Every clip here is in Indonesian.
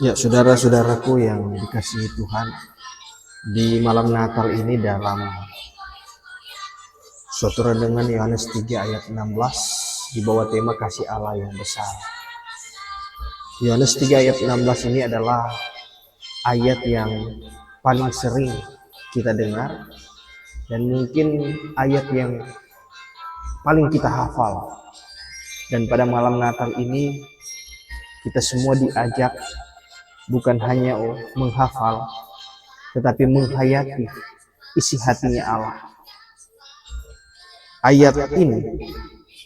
Ya, saudara-saudaraku yang dikasihi Tuhan, di malam Natal ini dalam suatu renungan Yohanes 3 ayat 16 di bawah tema kasih Allah yang besar. Yohanes 3 ayat 16 ini adalah ayat yang paling sering kita dengar dan mungkin ayat yang paling kita hafal. Dan pada malam Natal ini kita semua diajak bukan hanya menghafal, tetapi menghayati isi hatinya Allah. Ayat ini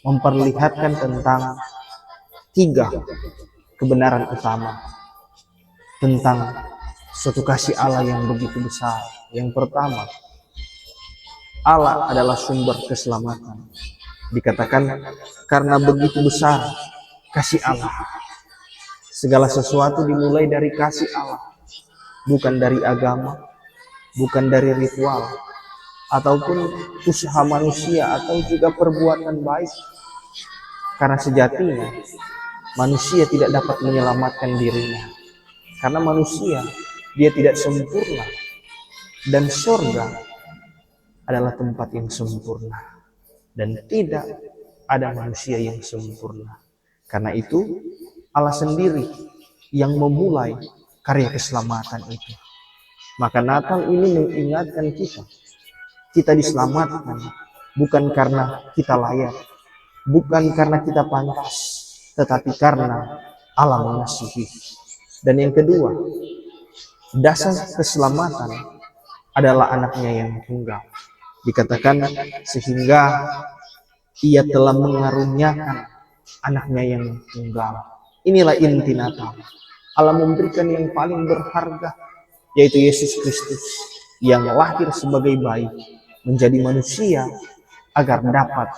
memperlihatkan tentang tiga kebenaran utama tentang suatu kasih Allah yang begitu besar. Yang pertama, Allah adalah sumber keselamatan. Dikatakan karena begitu besar kasih Allah. Segala sesuatu dimulai dari kasih Allah, bukan dari agama, bukan dari ritual, ataupun usaha manusia, atau juga perbuatan baik. Karena sejatinya manusia tidak dapat menyelamatkan dirinya. Karena manusia, dia tidak sempurna. Dan surga adalah tempat yang sempurna. Dan tidak ada manusia yang sempurna. Karena itu, Allah sendiri yang memulai karya keselamatan itu. Maka Natal ini mengingatkan kita diselamatkan bukan karena kita layak, bukan karena kita pantas, tetapi karena Allah mengasihi. Dan yang kedua, dasar keselamatan adalah anaknya yang tunggal. Dikatakan sehingga ia telah mengaruniakan anaknya yang tunggal. Inilah inti Natal. Allah memberikan yang paling berharga, yaitu Yesus Kristus yang lahir sebagai bayi, menjadi manusia agar dapat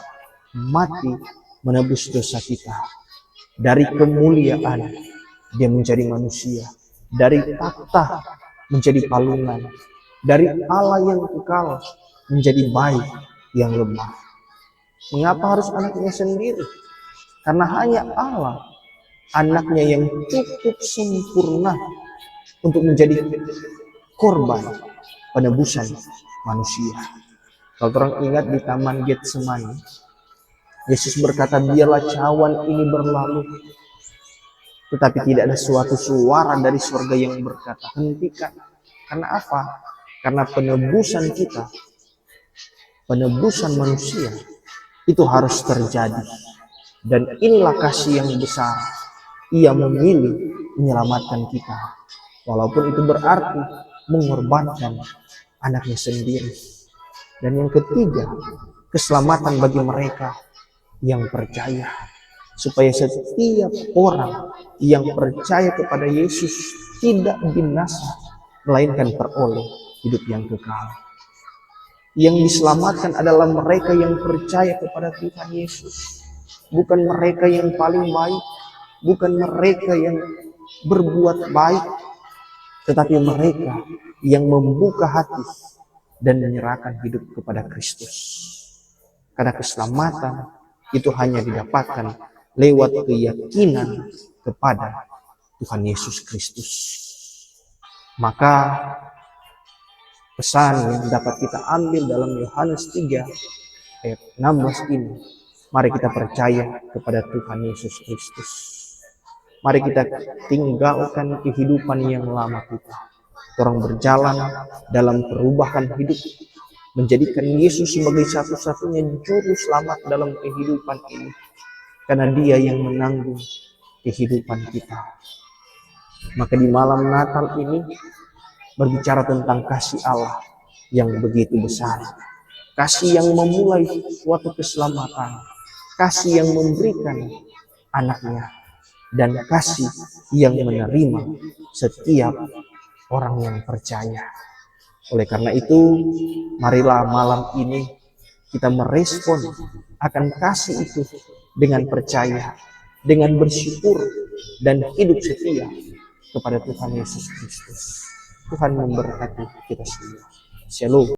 mati menebus dosa kita. Dari kemuliaan dia menjadi manusia, dari takhta menjadi palungan, dari Allah yang kekal menjadi bayi yang lemah. Mengapa harus anaknya sendiri? Karena hanya Allah, anaknya yang cukup sempurna untuk menjadi korban penebusan manusia. Kalau orang ingat di Taman Getsemani, Yesus berkata, biarlah cawan ini berlalu. Tetapi tidak ada suatu suara dari surga yang berkata, hentikan. Karena apa? Karena penebusan kita, penebusan manusia, itu harus terjadi. Dan inilah kasih yang besar. Ia memilih menyelamatkan kita. Walaupun itu berarti mengorbankan anaknya sendiri. Dan yang ketiga, keselamatan bagi mereka yang percaya. Supaya setiap orang yang percaya kepada Yesus tidak binasa, melainkan peroleh hidup yang kekal. Yang diselamatkan adalah mereka yang percaya kepada Tuhan Yesus. Bukan mereka yang paling baik, bukan mereka yang berbuat baik, tetapi mereka yang membuka hati dan menyerahkan hidup kepada Kristus. Karena keselamatan itu hanya didapatkan lewat keyakinan kepada Tuhan Yesus Kristus. Maka pesan yang dapat kita ambil dalam Yohanes 3 ayat 16 ini, mari kita percaya kepada Tuhan Yesus Kristus. Mari kita tinggalkan kehidupan yang lama kita. Orang berjalan dalam perubahan hidup, menjadikan Yesus sebagai satu-satunya juru selamat dalam kehidupan ini. Karena dia yang menanggung kehidupan kita. Maka di malam Natal ini berbicara tentang kasih Allah yang begitu besar. Kasih yang memulai suatu keselamatan. Kasih yang memberikan anaknya. Dan kasih yang menerima setiap orang yang percaya. Oleh karena itu, marilah malam ini kita merespon akan kasih itu dengan percaya, dengan bersyukur, dan hidup setia kepada Tuhan Yesus Kristus. Tuhan memberkati kita semua. Shalom.